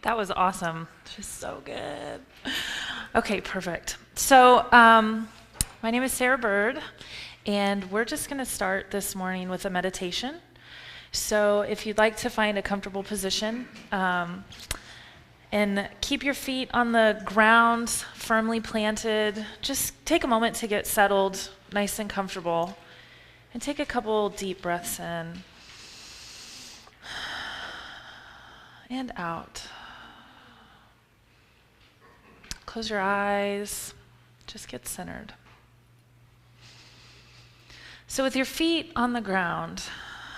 That was awesome. Just so good. Okay, perfect. So, my name is Sarah Byrd, and we're just going to start this morning with a meditation. So, if you'd like to find a comfortable position, and keep your feet on the ground, firmly planted, just take a moment to get settled, nice and comfortable, and take a couple deep breaths in and out. Close your eyes, just get centered. So with your feet on the ground,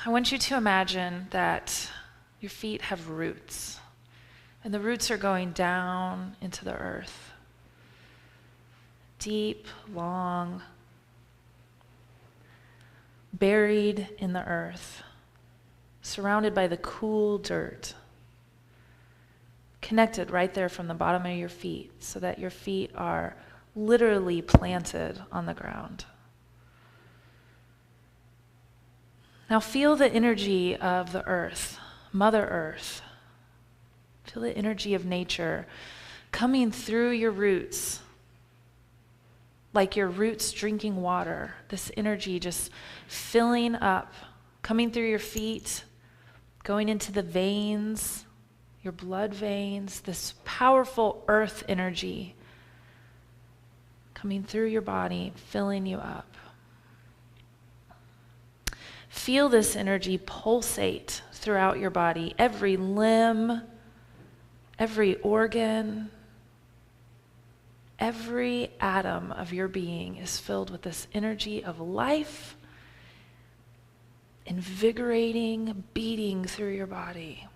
I want you to imagine that your feet have roots, and the roots are going down into the earth. Deep, long, buried in the earth, surrounded by the cool dirt. Connected right there from the bottom of your feet so that your feet are literally planted on the ground. Now feel the energy of the earth, Mother Earth. Feel the energy of nature coming through your roots, like your roots drinking water. This energy just filling up, coming through your feet, going into the veins, your blood veins, this powerful earth energy coming through your body, filling you up. Feel this energy pulsate throughout your body. Every limb, every organ, every atom of your being is filled with this energy of life, invigorating, beating through your body.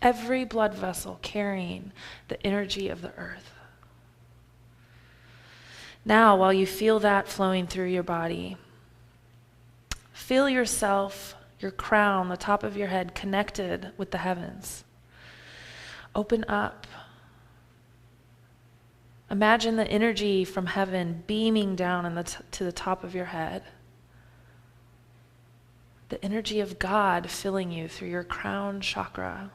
Every blood vessel carrying the energy of the earth. Now, while you feel that flowing through your body, feel yourself, your crown, the top of your head, connected with the heavens. Open up. Imagine the energy from heaven beaming down to the top of your head. The energy of God filling you through your crown chakra.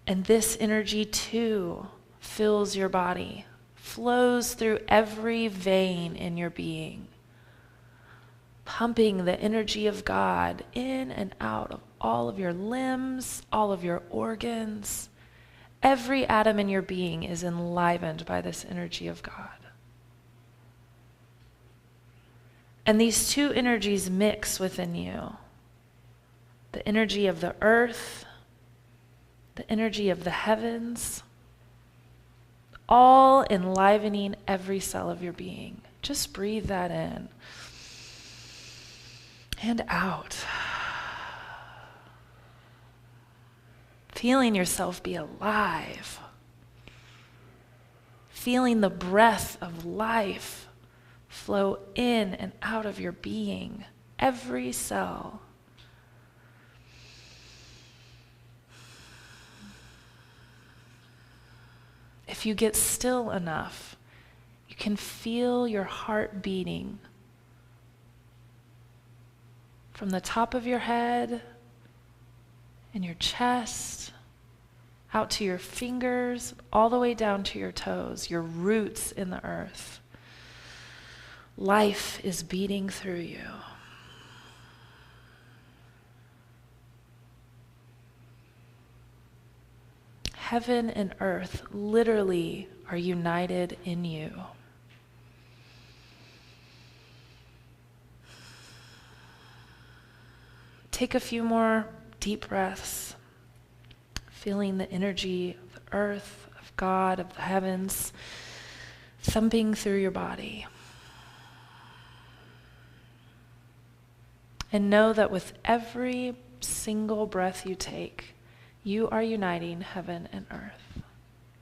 And this energy too fills your body, flows through every vein in your being, pumping the energy of God in and out of all of your limbs, all of your organs. Every atom in your being is enlivened by this energy of God. And these two energies mix within you. The energy of the earth, the energy of the heavens, all enlivening every cell of your being. Just breathe that in and out. Feeling yourself be alive. Feeling the breath of life flow in and out of your being, every cell. If you get still enough, you can feel your heart beating from the top of your head and your chest, out to your fingers, all the way down to your toes, your roots in the earth. Life is beating through you. Heaven and earth literally are united in you. Take a few more deep breaths, feeling the energy of the earth, of God, of the heavens, thumping through your body. And know that with every single breath you take, you are uniting heaven and earth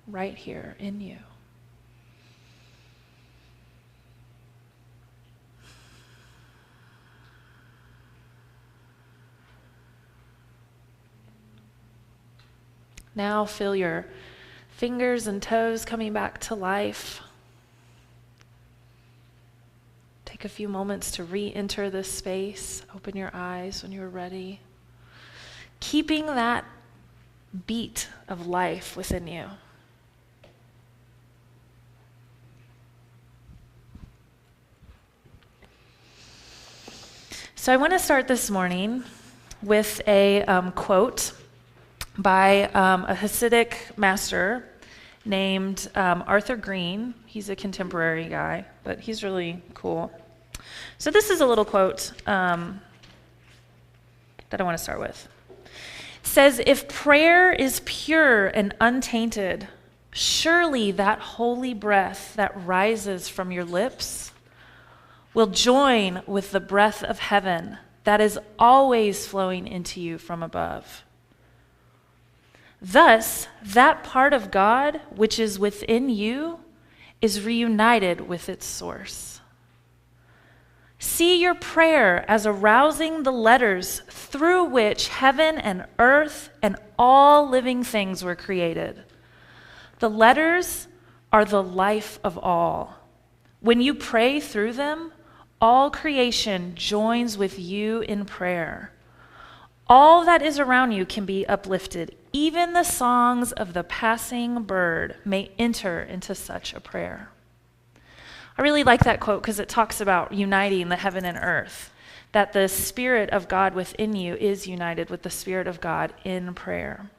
right here in you. Now feel your fingers and toes coming back to life. Take a few moments to re-enter this space. Open your eyes when you're ready. Keeping that beat of life within you. So I want to start this morning with a quote by a Hasidic master named Arthur Green. He's a contemporary guy, but he's really cool. So this is a little quote that I want to start with. It says, "If prayer is pure and untainted, surely that holy breath that rises from your lips will join with the breath of heaven that is always flowing into you from above. Thus, that part of God which is within you is reunited with its source. See your prayer as arousing the letters through which heaven and earth and all living things were created. The letters are the life of all. When you pray through them, all creation joins with you in prayer. All that is around you can be uplifted. Even the songs of the passing bird may enter into such a prayer." I really like that quote because it talks about uniting the heaven and earth, that the Spirit of God within you is united with the Spirit of God in prayer.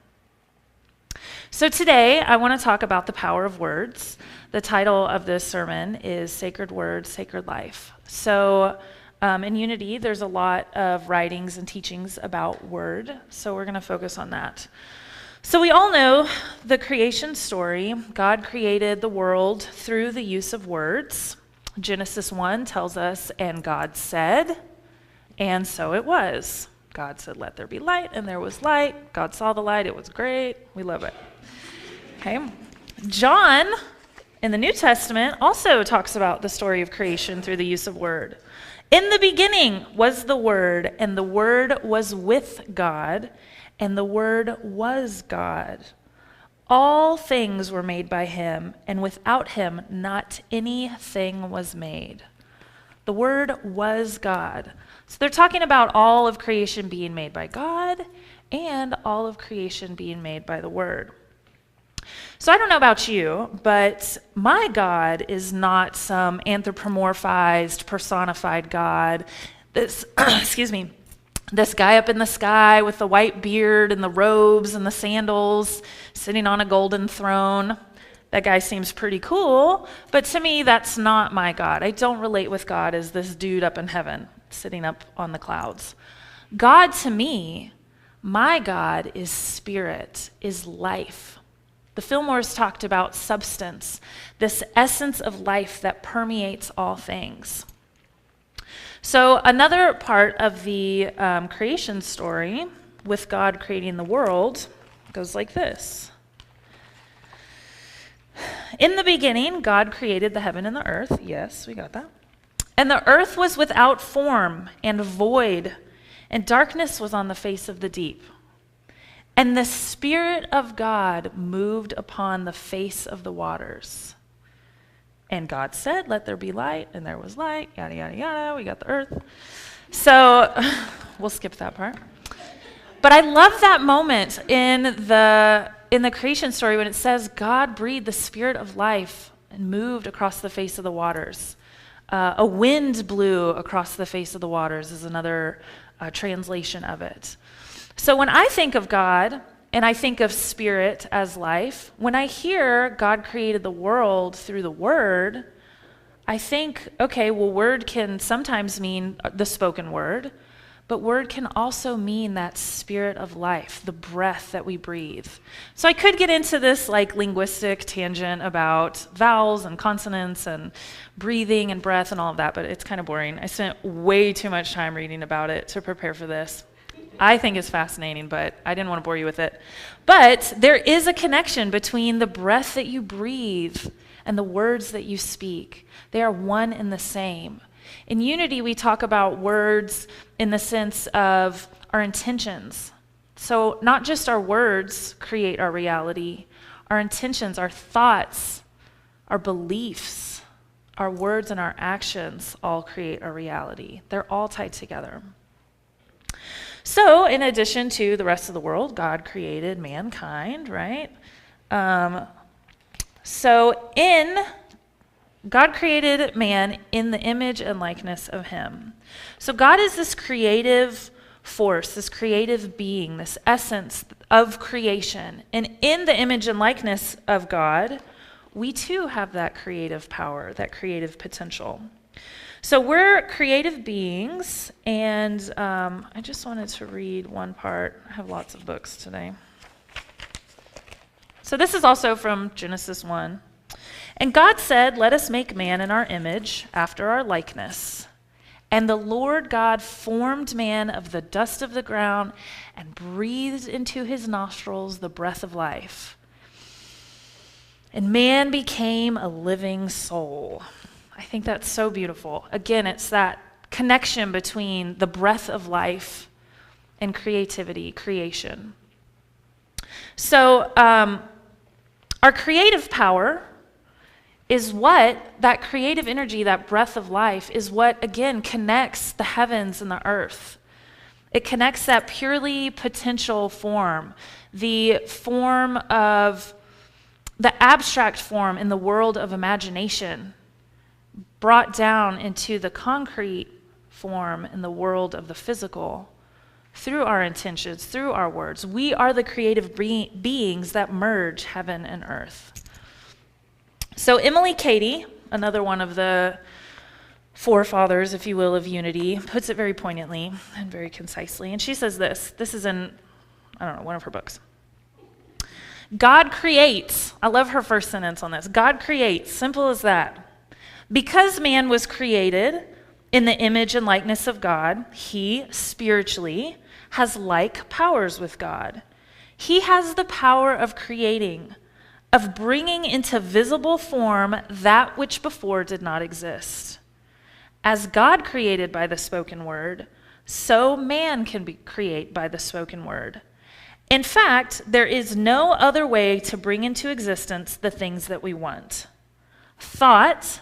So today, I want to talk about the power of words. The title of this sermon is Sacred Words, Sacred Life. So in Unity, there's a lot of writings and teachings about word, so we're going to focus on that. So we all know the creation story. God created the world through the use of words. Genesis 1 tells us, "And God said, and so it was." God said, "Let there be light," and there was light. God saw the light. It was great. We love it. Okay. John, in the New Testament, also talks about the story of creation through the use of word. "In the beginning was the Word, and the Word was with God, and the Word was God. All things were made by him, and without him not anything was made." The Word was God. So they're talking about all of creation being made by God and all of creation being made by the Word. So I don't know about you, but my God is not some anthropomorphized, personified God. This, this guy up in the sky with the white beard and the robes and the sandals, sitting on a golden throne. That guy seems pretty cool, but to me, that's not my God. I don't relate with God as this dude up in heaven, sitting up on the clouds. God to me, my God is spirit, is life. The Fillmores talked about substance, this essence of life that permeates all things. So another part of the creation story with God creating the world goes like this. "In the beginning, God created the heaven and the earth." Yes, we got that. "And the earth was without form and void, and darkness was on the face of the deep. And the Spirit of God moved upon the face of the waters. And God said, 'Let there be light,' and there was light," yada, yada, yada. We got the earth. So we'll skip that part. But I love that moment in the creation story when it says God breathed the Spirit of life and moved across the face of the waters. A wind blew across the face of the waters is another translation of it. So when I think of God and I think of spirit as life, when I hear God created the world through the word, I think, okay, well, word can sometimes mean the spoken word, but word can also mean that spirit of life, the breath that we breathe. So I could get into this like linguistic tangent about vowels and consonants and breathing and breath and all of that, but it's kind of boring. I spent way too much time reading about it to prepare for this. I think it's fascinating, but I didn't want to bore you with it. But there is a connection between the breath that you breathe and the words that you speak. They are one and the same. In Unity, we talk about words in the sense of our intentions. So not just our words create our reality, our intentions, our thoughts, our beliefs, our words and our actions all create a reality. They're all tied together. So, in addition to the rest of the world, God created mankind, right? God created man in the image and likeness of him. So God is this creative force, this creative being, this essence of creation. And in the image and likeness of God, we too have that creative power, that creative potential. So we're creative beings, and I just wanted to read one part. I have lots of books today. So this is also from Genesis 1. And God said, "Let us make man in our image, after our likeness. And the Lord God formed man of the dust of the ground and breathed into his nostrils the breath of life. And man became a living soul." I think that's so beautiful. Again, it's that connection between the breath of life and creativity, creation. So our creative power is what, that creative energy, that breath of life, is what, again, connects the heavens and the earth. It connects that purely potential form, the form of, the abstract form in the world of imagination, brought down into the concrete form in the world of the physical, through our intentions, through our words. We are the creative beings that merge heaven and earth. So Emily Cady, another one of the forefathers, if you will, of unity, puts it very poignantly and very concisely. And she says this is in, I don't know, one of her books. God creates, I love her first sentence on this, God creates, simple as that. Because man was created in the image and likeness of God, he spiritually has like powers with God. He has the power of creating, of bringing into visible form that which before did not exist. As God created by the spoken word, so man can create by the spoken word. In fact, there is no other way to bring into existence the things that we want. Thought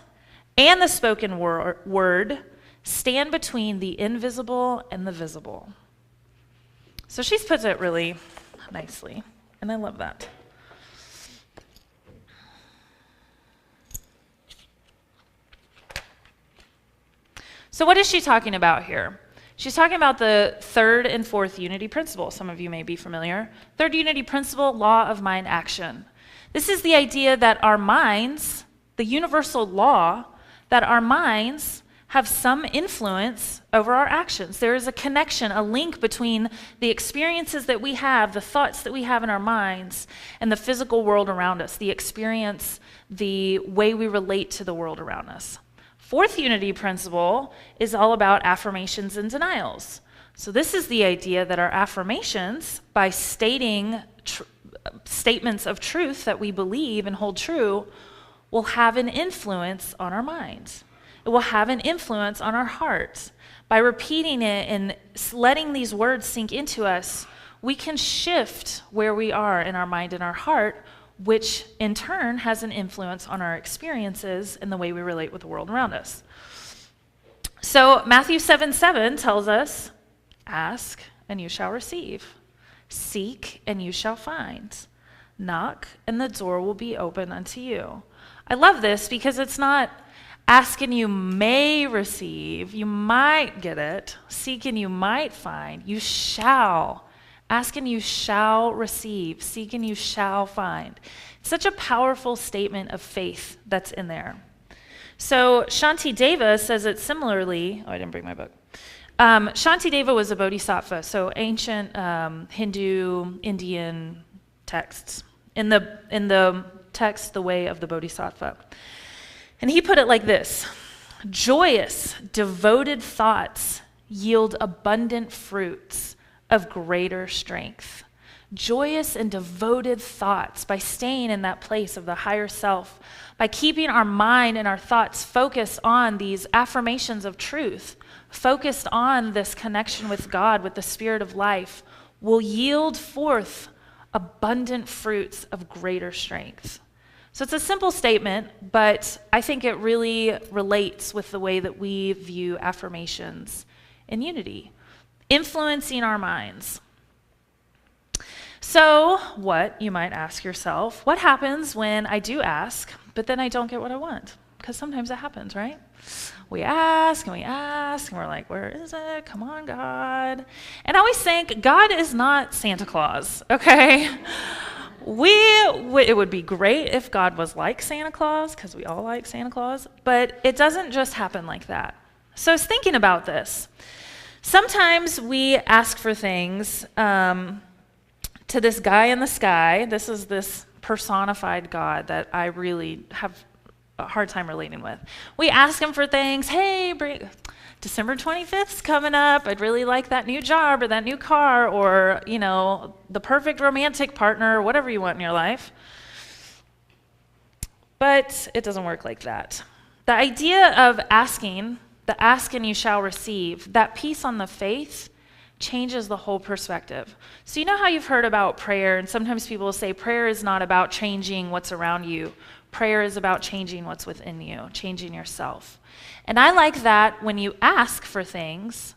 and the spoken word stand between the invisible and the visible. So she's put it really nicely, and I love that. So what is she talking about here? She's talking about the third and fourth unity principle. Some of you may be familiar. Third unity principle, law of mind action. This is the idea that our minds, the universal law, that our minds have some influence over our actions. There is a connection, a link between the experiences that we have, the thoughts that we have in our minds, and the physical world around us, the experience, the way we relate to the world around us. Fourth unity principle is all about affirmations and denials. So this is the idea that our affirmations, by stating statements of truth that we believe and hold true, will have an influence on our minds. It will have an influence on our hearts. By repeating it and letting these words sink into us, we can shift where we are in our mind and our heart, which in turn has an influence on our experiences and the way we relate with the world around us. So Matthew 7:7 tells us, "Ask and you shall receive. Seek and you shall find. Knock and the door will be open unto you." I love this because it's not ask and you may receive, you might get it. Seek and you might find, you shall. Ask and you shall receive. Seek and you shall find. It's such a powerful statement of faith that's in there. So Shantideva says it similarly. Oh, I didn't bring my book. Shantideva was a bodhisattva, so ancient Hindu, Indian texts. In the text, The Way of the Bodhisattva. And he put it like this: "Joyous, devoted thoughts yield abundant fruits of greater strength." Joyous and devoted thoughts, by staying in that place of the higher self, by keeping our mind and our thoughts focused on these affirmations of truth, focused on this connection with God, with the spirit of life, will yield forth abundant fruits of greater strength. So it's a simple statement, but I think it really relates with the way that we view affirmations in unity, influencing our minds. So what, you might ask yourself, what happens when I do ask, but then I don't get what I want? Because sometimes that happens, right? We ask, and we're like, where is it? Come on, God. And I always think, God is not Santa Claus, okay? It would be great if God was like Santa Claus, because we all like Santa Claus, but it doesn't just happen like that. So I was thinking about this. Sometimes we ask for things to this guy in the sky. This is this personified God that I really have a hard time relating with. We ask him for things. Hey, December 25th is coming up. I'd really like that new job or that new car or, the perfect romantic partner or whatever you want in your life. But it doesn't work like that. The idea of asking, the ask and you shall receive, that piece on the faith changes the whole perspective. So you know how you've heard about prayer, and sometimes people will say prayer is not about changing what's around you. Prayer is about changing what's within you, changing yourself. And I like that when you ask for things,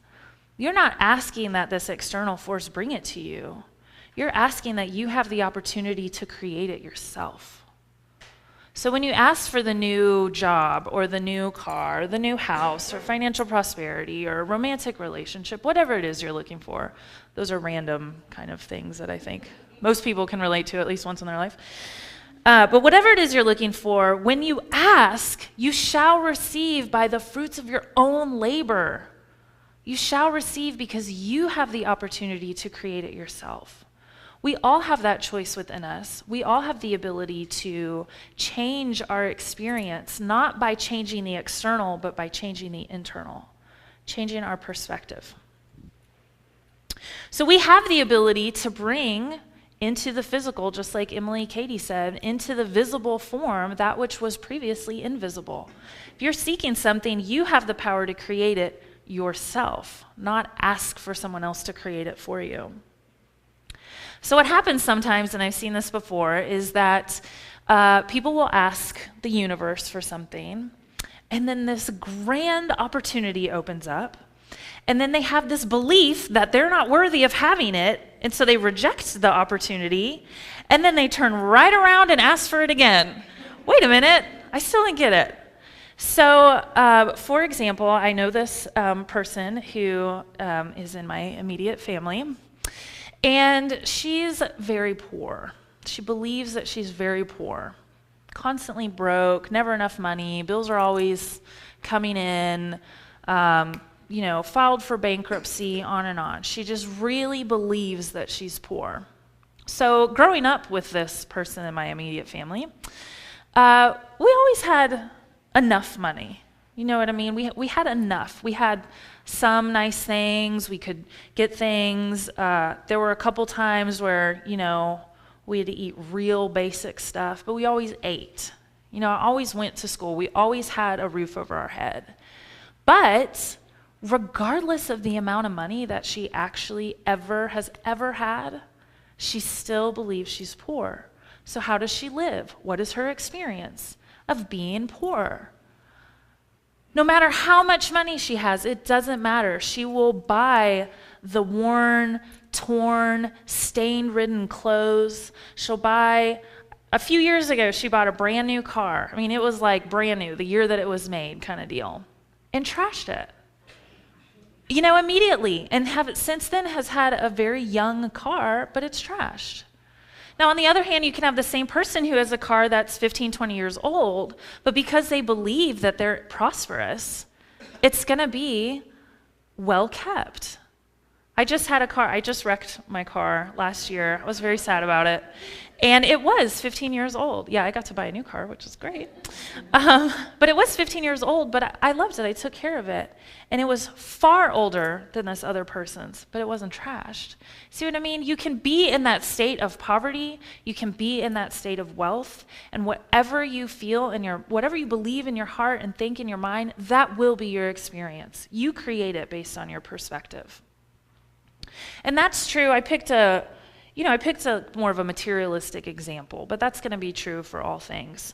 you're not asking that this external force bring it to you. You're asking that you have the opportunity to create it yourself. So when you ask for the new job or the new car, or the new house or financial prosperity or a romantic relationship, whatever it is you're looking for, those are random kind of things that I think most people can relate to at least once in their life. But whatever it is you're looking for, when you ask, you shall receive by the fruits of your own labor. You shall receive because you have the opportunity to create it yourself. We all have that choice within us. We all have the ability to change our experience, not by changing the external, but by changing the internal, changing our perspective. So we have the ability to bring into the physical, just like Emily Cady said, into the visible form that which was previously invisible. If you're seeking something, you have the power to create it yourself, not ask for someone else to create it for you. So what happens sometimes, and I've seen this before, is that people will ask the universe for something, and then this grand opportunity opens up, and then they have this belief that they're not worthy of having it, and so they reject the opportunity, and then they turn right around and ask for it again. Wait a minute, I still didn't get it. So, for example, I know this person who is in my immediate family, and she's very poor. She believes that she's very poor, constantly broke, never enough money, bills are always coming in, filed for bankruptcy, on and on. She just really believes that she's poor. So growing up with this person in my immediate family, we always had enough money. You know what I mean? We had enough. We had some nice things. We could get things. There were a couple times where, we had to eat real basic stuff, but we always ate. I always went to school. We always had a roof over our head. But regardless of the amount of money that she actually has ever had, she still believes she's poor. So how does she live? What is her experience of being poor? No matter how much money she has, it doesn't matter. She will buy the worn, torn, stain-ridden clothes. She'll buy, a few years ago, she bought a brand new car. I mean, it was like brand new, the year that it was made kind of deal, and trashed it. Immediately, and since then has had a very young car, but it's trashed. Now, on the other hand, you can have the same person who has a car that's 15, 20 years old, but because they believe that they're prosperous, it's going to be well kept. I just wrecked my car last year. I was very sad about it. And it was 15 years old. Yeah, I got to buy a new car, which is great. But it was 15 years old, but I loved it. I took care of it. And it was far older than this other person's, but it wasn't trashed. See what I mean? You can be in that state of poverty. You can be in that state of wealth. And whatever you feel whatever you believe in your heart and think in your mind, that will be your experience. You create it based on your perspective. And that's true. I picked I picked more of a materialistic example, but that's going to be true for all things.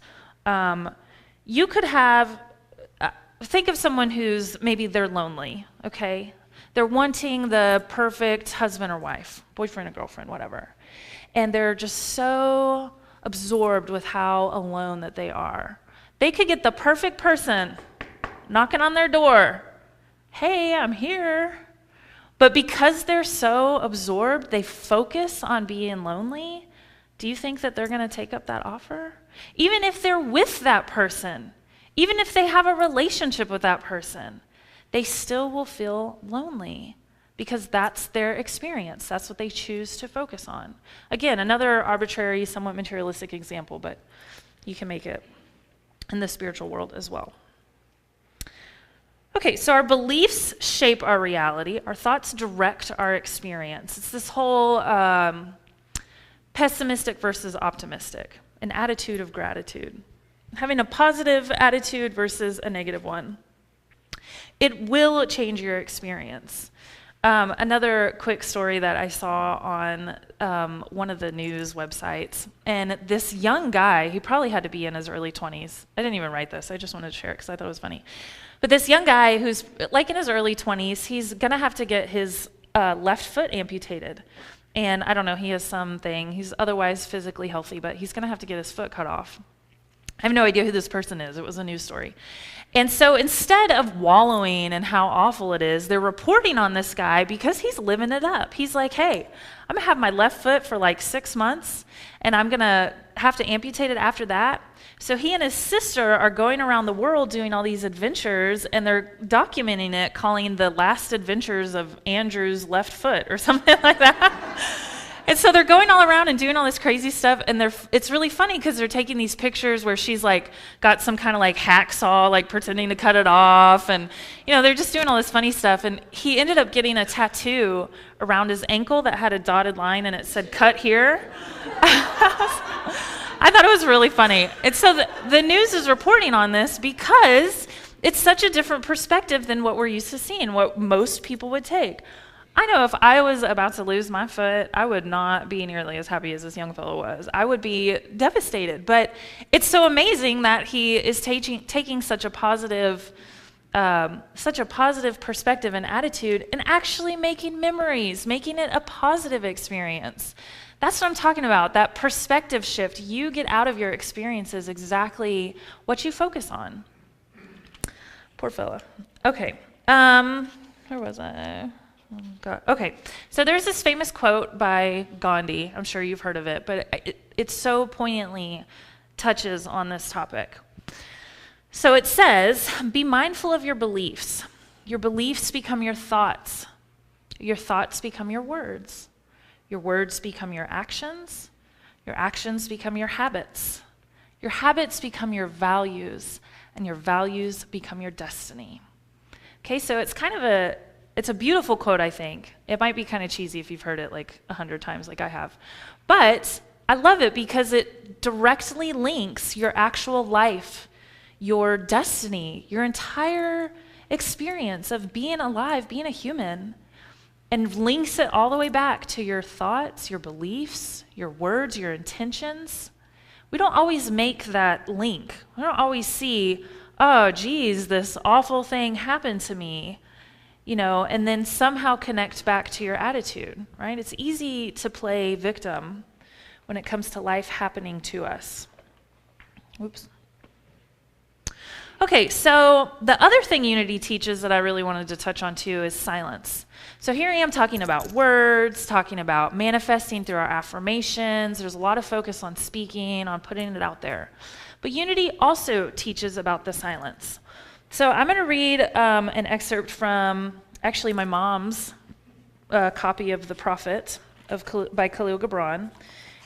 You could think of someone who's maybe they're lonely, okay? They're wanting the perfect husband or wife, boyfriend or girlfriend, whatever. And they're just so absorbed with how alone that they are. They could get the perfect person knocking on their door. Hey, I'm here. But because they're so absorbed, they focus on being lonely. Do you think that they're going to take up that offer? Even if they're with that person, even if they have a relationship with that person, they still will feel lonely because that's their experience. That's what they choose to focus on. Again, another arbitrary, somewhat materialistic example, but you can make it in the spiritual world as well. Okay, so our beliefs shape our reality. Our thoughts direct our experience. It's this whole pessimistic versus optimistic, an attitude of gratitude. Having a positive attitude versus a negative one. It will change your experience. Another quick story that I saw on one of the news websites, and this young guy, he probably had to be in his early 20s. I didn't even write this. I just wanted to share it because I thought it was funny. But this young guy who's like in his early 20s, he's going to have to get his left foot amputated. And I don't know, he has something. He's otherwise physically healthy, but he's going to have to get his foot cut off. I have no idea who this person is. It was a news story. And so instead of wallowing in how awful it is, they're reporting on this guy because he's living it up. He's like, hey, I'm going to have my left foot for like 6 months, and I'm going to have to amputate it after that. So he and his sister are going around the world doing all these adventures, and they're documenting it, calling the last adventures of Andrew's left foot or something like that. And so they're going all around and doing all this crazy stuff, and it's really funny because they're taking these pictures where she's like got some kind of like hacksaw, like pretending to cut it off, and they're just doing all this funny stuff. And he ended up getting a tattoo around his ankle that had a dotted line, and it said "cut here." I thought it was really funny. And so the news is reporting on this because it's such a different perspective than what we're used to seeing, what most people would take. I know if I was about to lose my foot, I would not be nearly as happy as this young fellow was. I would be devastated. But it's so amazing that he is taking such a positive perspective and attitude and actually making memories, making it a positive experience. That's what I'm talking about, that perspective shift. You get out of your experiences exactly what you focus on. Poor fella. Okay, where was I? Okay, so there's this famous quote by Gandhi. I'm sure you've heard of it, but it so poignantly touches on this topic. So it says, be mindful of your beliefs. Your beliefs become your thoughts. Your thoughts become your words. Your words become your actions. Your actions become your habits. Your habits become your values, and your values become your destiny. Okay, so it's a beautiful quote, I think. It might be kind of cheesy if you've heard it like 100 times like I have. But I love it because it directly links your actual life, your destiny, your entire experience of being alive, being a human, and links it all the way back to your thoughts, your beliefs, your words, your intentions. We don't always make that link. We don't always see, oh, geez, this awful thing happened to me. And then somehow connect back to your attitude, right? It's easy to play victim when it comes to life happening to us. Oops. Okay, so the other thing unity teaches that I really wanted to touch on too is silence. So here I am talking about words, talking about manifesting through our affirmations. There's a lot of focus on speaking, on putting it out there. But unity also teaches about the silence. So I'm going to read an excerpt from actually my mom's copy of The Prophet by Khalil Gibran,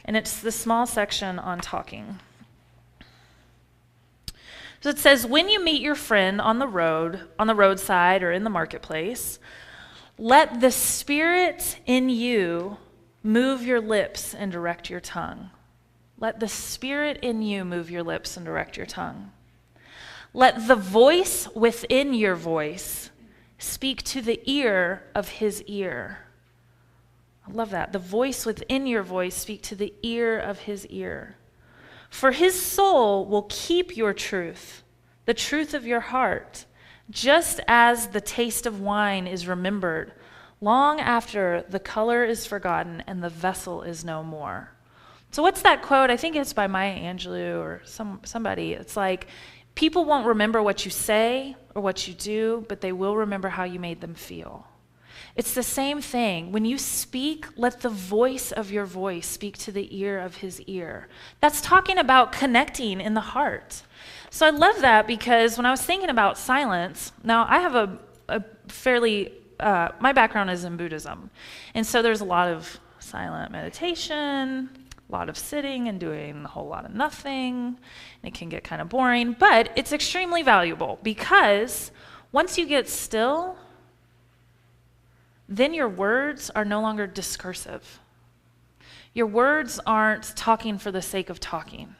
and it's the small section on talking. So it says, when you meet your friend on the roadside or in the marketplace, let the Spirit in you move your lips and direct your tongue. Let the Spirit in you move your lips and direct your tongue. Let the voice within your voice speak to the ear of his ear. I love that. The voice within your voice, speak to the ear of his ear. For his soul will keep your truth, the truth of your heart, just as the taste of wine is remembered, long after the color is forgotten and the vessel is no more. So what's that quote? I think it's by Maya Angelou or somebody. It's like, people won't remember what you say or what you do, but they will remember how you made them feel. It's the same thing. When you speak, let the voice of your voice speak to the ear of his ear. That's talking about connecting in the heart. So I love that because when I was thinking about silence, now I have a fairly, my background is in Buddhism. And so there's a lot of silent meditation, a lot of sitting and doing a whole lot of nothing. And it can get kind of boring, but it's extremely valuable because once you get still, then your words are no longer discursive. Your words aren't talking for the sake of talking.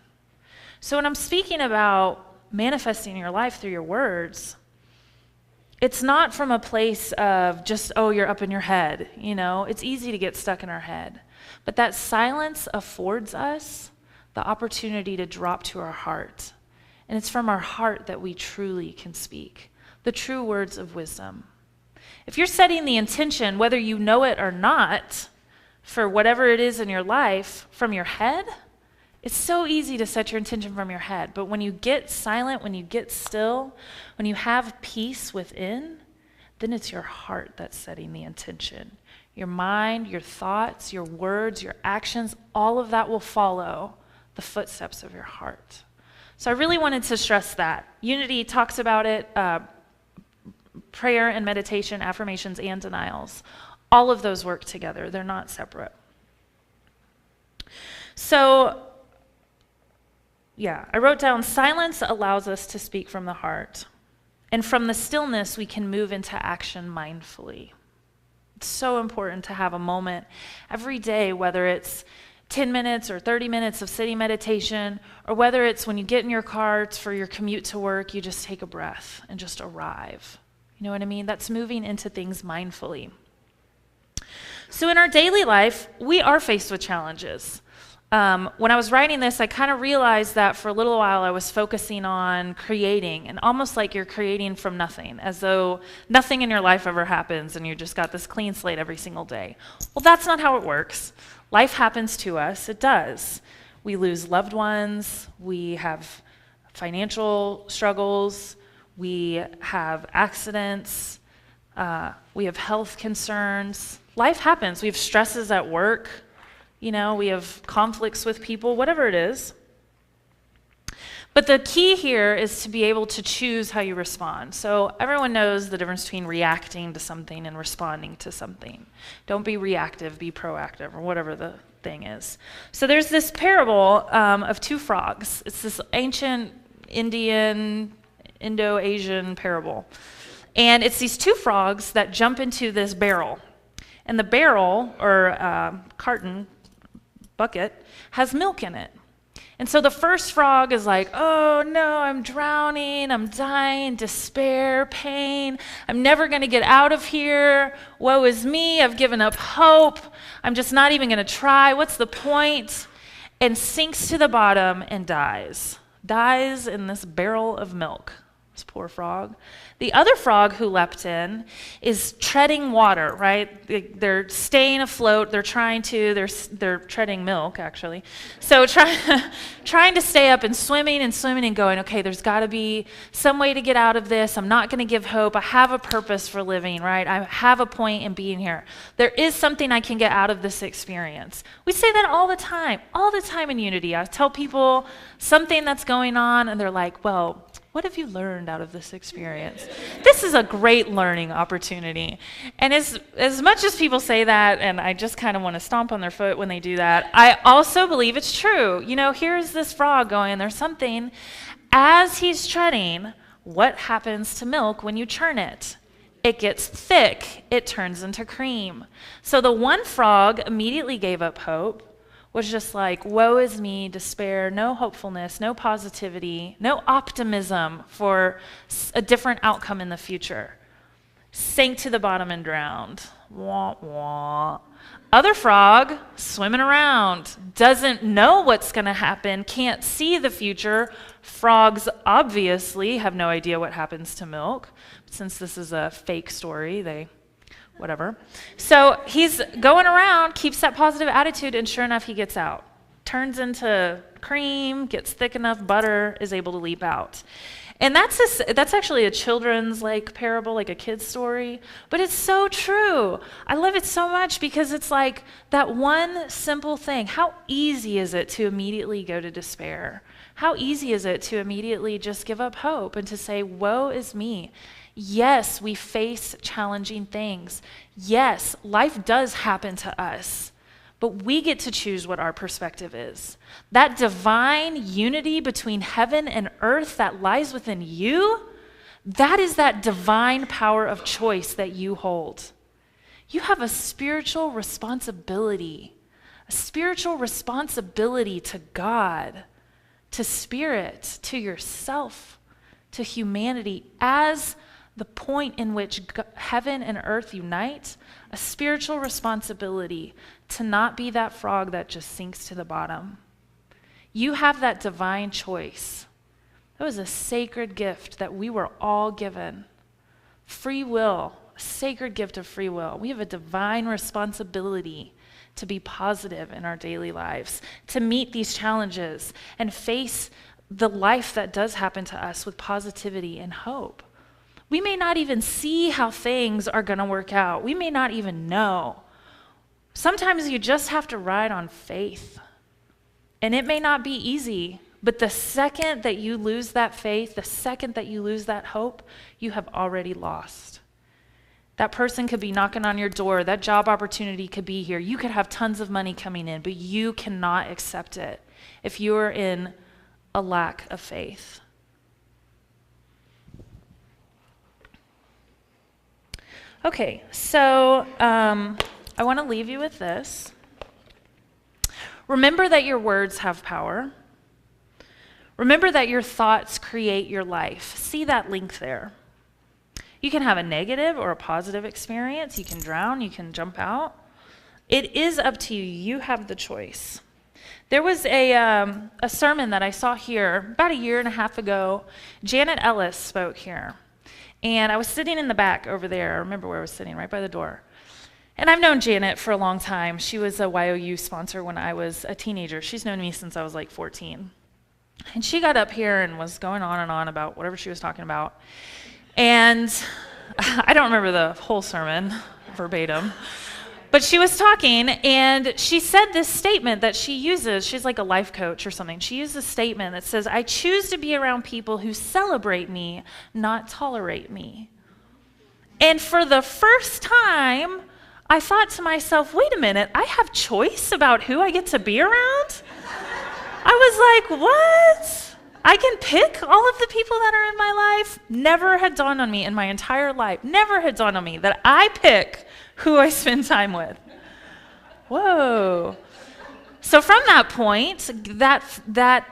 So when I'm speaking about manifesting your life through your words, it's not from a place of just, oh, you're up in your head. You know, it's easy to get stuck in our head. But that silence affords us the opportunity to drop to our heart. And it's from our heart that we truly can speak the true words of wisdom. If you're setting the intention, whether you know it or not, for whatever it is in your life from your head, it's so easy to set your intention from your head. But when you get silent, when you get still, when you have peace within, then it's your heart that's setting the intention. Your mind, your thoughts, your words, your actions, all of that will follow the footsteps of your heart. So I really wanted to stress that. Unity talks about it, prayer and meditation, affirmations and denials. All of those work together. They're not separate. So, I wrote down, silence allows us to speak from the heart. And from the stillness, we can move into action mindfully. It's so important to have a moment every day, whether it's 10 minutes or 30 minutes of sitting meditation, or whether it's when you get in your car, it's for your commute to work, you just take a breath and just arrive. You know what I mean? That's moving into things mindfully. So in our daily life, we are faced with challenges. When I was writing this, I kind of realized that for a little while I was focusing on creating, and almost like you're creating from nothing, as though nothing in your life ever happens and you just got this clean slate every single day. Well, that's not how it works. Life happens to us. It does. We lose loved ones. We have financial struggles. We have accidents. We have health concerns. Life happens. We have stresses at work. You know, we have conflicts with people, whatever it is. But the key here is to be able to choose how you respond. So everyone knows the difference between reacting to something and responding to something. Don't be reactive, be proactive, or whatever the thing is. So there's this parable of two frogs. It's this ancient Indian, Indo-Asian parable. And it's these two frogs that jump into this barrel. And the barrel, or carton, bucket, has milk in it. And so the first frog is like, oh no, I'm drowning, I'm dying, despair, pain, I'm never going to get out of here, woe is me, I've given up hope, I'm just not even going to try, what's the point? And sinks to the bottom and dies in this barrel of milk. This poor frog. The other frog who leapt in is treading water, right? They're staying afloat. They're treading milk, actually. So trying to stay up and swimming and going, okay, there's got to be some way to get out of this. I'm not going to give hope. I have a purpose for living, right? I have a point in being here. There is something I can get out of this experience. We say that all the time in Unity. I tell people something that's going on, and they're like, well, what have you learned out of this experience? This is a great learning opportunity. And as much as people say that, and I just kind of want to stomp on their foot when they do that, I also believe it's true. You know, here's this frog going, there's something. As he's treading, what happens to milk when you churn it? It gets thick. It turns into cream. So the one frog immediately gave up hope, was just like, woe is me, despair, no hopefulness, no positivity, no optimism for a different outcome in the future. sank to the bottom and drowned. Wah, wah. Other frog, swimming around, doesn't know what's going to happen, can't see the future. Frogs obviously have no idea what happens to milk. Since this is a fake story, whatever. So he's going around, keeps that positive attitude, and sure enough, he gets out. Turns into cream, gets thick enough, butter, is able to leap out. And that's actually a children's parable, like a kid's story, but it's so true. I love it so much because it's like that one simple thing. How easy is it to immediately go to despair? How easy is it to immediately just give up hope and to say, woe is me? Yes, we face challenging things. Yes, life does happen to us. But we get to choose what our perspective is. That divine unity between heaven and earth that lies within you, that is that divine power of choice that you hold. You have a spiritual responsibility to God, to spirit, to yourself, to humanity as the point in which heaven and earth unite, a spiritual responsibility to not be that frog that just sinks to the bottom. You have that divine choice. That was a sacred gift that we were all given. Free will, a sacred gift of free will. We have a divine responsibility to be positive in our daily lives, to meet these challenges and face the life that does happen to us with positivity and hope. We may not even see how things are going to work out. We may not even know. Sometimes you just have to ride on faith. And it may not be easy, but the second that you lose that faith, the second that you lose that hope, you have already lost. That person could be knocking on your door. That job opportunity could be here. You could have tons of money coming in, but you cannot accept it if you are in a lack of faith. Okay, so I want to leave you with this. Remember that your words have power. Remember that your thoughts create your life. See that link there. You can have a negative or a positive experience. You can drown. You can jump out. It is up to you. You have the choice. There was a sermon that I saw here about a year and a half ago. Janet Ellis spoke here. And I was sitting in the back over there. I remember where I was sitting, right by the door. And I've known Janet for a long time. She was a YOU sponsor when I was a teenager. She's known me since I was 14. And she got up here and was going on and on about whatever she was talking about. And I don't remember the whole sermon verbatim. But she was talking, and she said this statement that she uses. She's like a life coach or something. She used a statement that says, I choose to be around people who celebrate me, not tolerate me. And for the first time, I thought to myself, wait a minute, I have choice about who I get to be around? I was like, what? I can pick all of the people that are in my life? Never had dawned on me in my entire life, never had dawned on me that I pick who I spend time with. Whoa. So from that point, that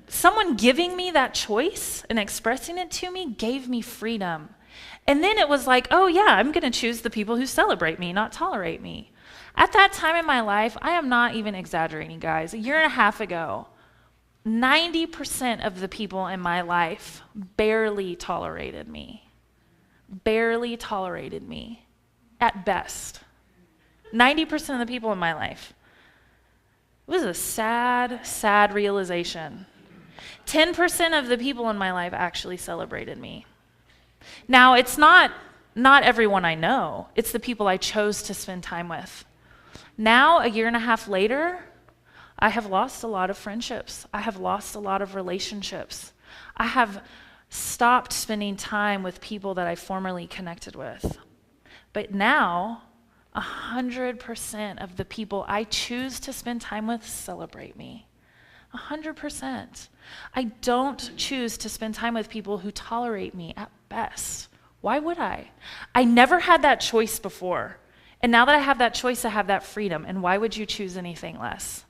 someone giving me that choice and expressing it to me gave me freedom. And then it was like, oh yeah, I'm going to choose the people who celebrate me, not tolerate me. At that time in my life, I am not even exaggerating, guys. A year and a half ago, 90% of the people in my life barely tolerated me. Barely tolerated me. At best. 90% of the people in my life. It was a sad, sad realization. 10% of the people in my life actually celebrated me. Now, it's not everyone I know. It's the people I chose to spend time with. Now, a year and a half later, I have lost a lot of friendships. I have lost a lot of relationships. I have stopped spending time with people that I formerly connected with. But now, 100% of the people I choose to spend time with celebrate me. 100%. I don't choose to spend time with people who tolerate me at best. Why would I? I never had that choice before. And now that I have that choice, I have that freedom. And why would you choose anything less?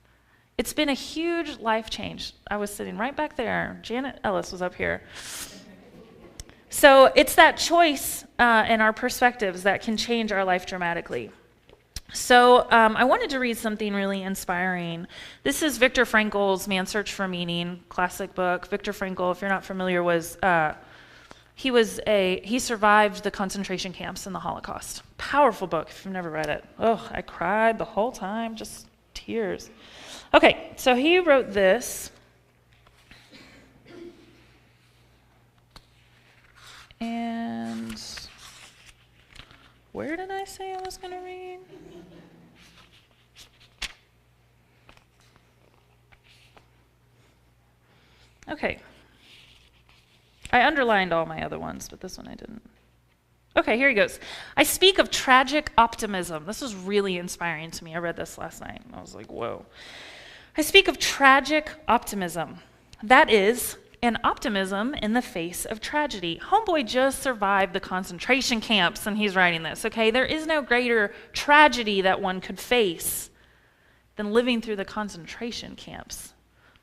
It's been a huge life change. I was sitting right back there. Janet Ellis was up here. So it's that choice and our perspectives that can change our life dramatically. So I wanted to read something really inspiring. This is Viktor Frankl's Man's Search for Meaning, classic book. Viktor Frankl, if you're not familiar, he survived the concentration camps in the Holocaust. Powerful book if you've never read it. Oh, I cried the whole time, just tears. Okay, so he wrote this. And where did I say I was going to read? Okay. I underlined all my other ones, but this one I didn't. Okay, here he goes. I speak of tragic optimism. This was really inspiring to me. I read this last night, and I was like, whoa. I speak of tragic optimism. That is, an optimism in the face of tragedy. Homeboy just survived the concentration camps, and he's writing this, okay? There is no greater tragedy that one could face than living through the concentration camps.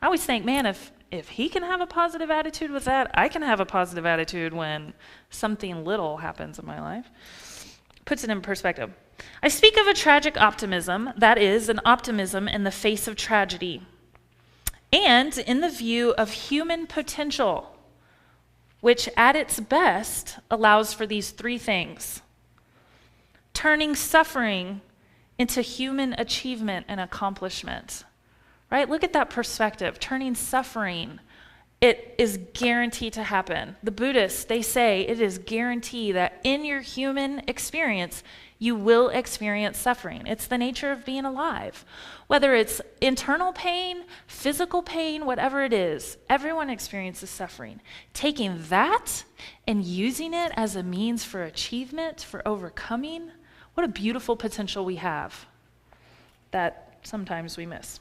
I always think, man, if he can have a positive attitude with that, I can have a positive attitude when something little happens in my life. Puts it in perspective. I speak of a tragic optimism, that is, an optimism in the face of tragedy, and in the view of human potential, which at its best allows for these three things: turning suffering into human achievement and accomplishment. Right? Look at that perspective. Turning suffering, it is guaranteed to happen. The Buddhists, they say it is guaranteed that in your human experience, you will experience suffering. It's the nature of being alive. Whether it's internal pain, physical pain, whatever it is, everyone experiences suffering. Taking that and using it as a means for achievement, for overcoming, what a beautiful potential we have that sometimes we miss.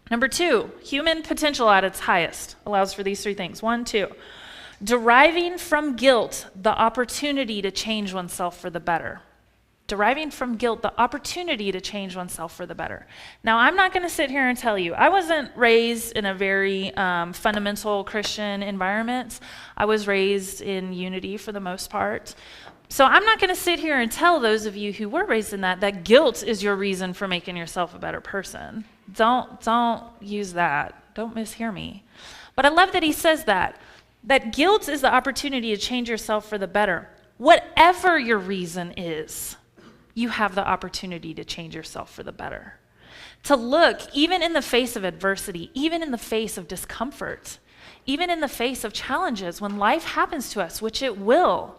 Number 2, human potential at its highest allows for these three things. 1, 2, deriving from guilt the opportunity to change oneself for the better. Deriving from guilt the opportunity to change oneself for the better. Now, I'm not going to sit here and tell you, I wasn't raised in a very fundamental Christian environment. I was raised in unity for the most part. So I'm not going to sit here and tell those of you who were raised in that guilt is your reason for making yourself a better person. Don't use that. Don't mishear me. But I love that he says that guilt is the opportunity to change yourself for the better. Whatever your reason is, you have the opportunity to change yourself for the better. To look, even in the face of adversity, even in the face of discomfort, even in the face of challenges, when life happens to us, which it will,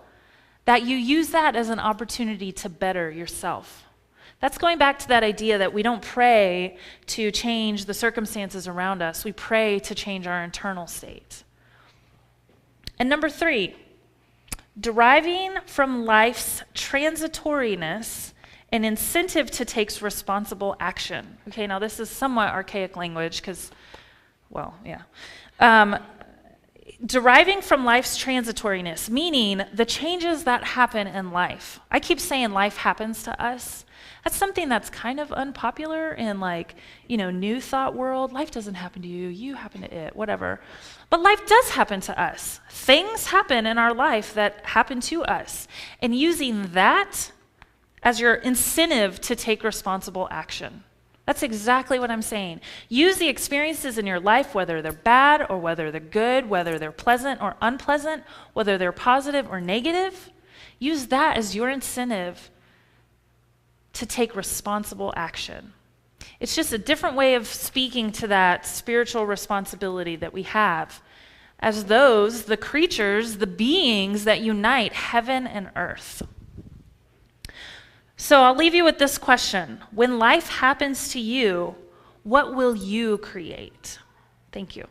that you use that as an opportunity to better yourself. That's going back to that idea that we don't pray to change the circumstances around us. We pray to change our internal state. And number 3, deriving from life's transitoriness an incentive to take responsible action. Okay, now this is somewhat archaic language because, well, yeah. Deriving from life's transitoriness, meaning the changes that happen in life. I keep saying life happens to us. That's something that's kind of unpopular in New Thought world. Life doesn't happen to you, you happen to it, whatever. But life does happen to us. Things happen in our life that happen to us. And using that as your incentive to take responsible action. That's exactly what I'm saying. Use the experiences in your life, whether they're bad or whether they're good, whether they're pleasant or unpleasant, whether they're positive or negative. Use that as your incentive to take responsible action. It's just a different way of speaking to that spiritual responsibility that we have as the creatures, the beings that unite heaven and earth. So I'll leave you with this question. When life happens to you, what will you create? Thank you.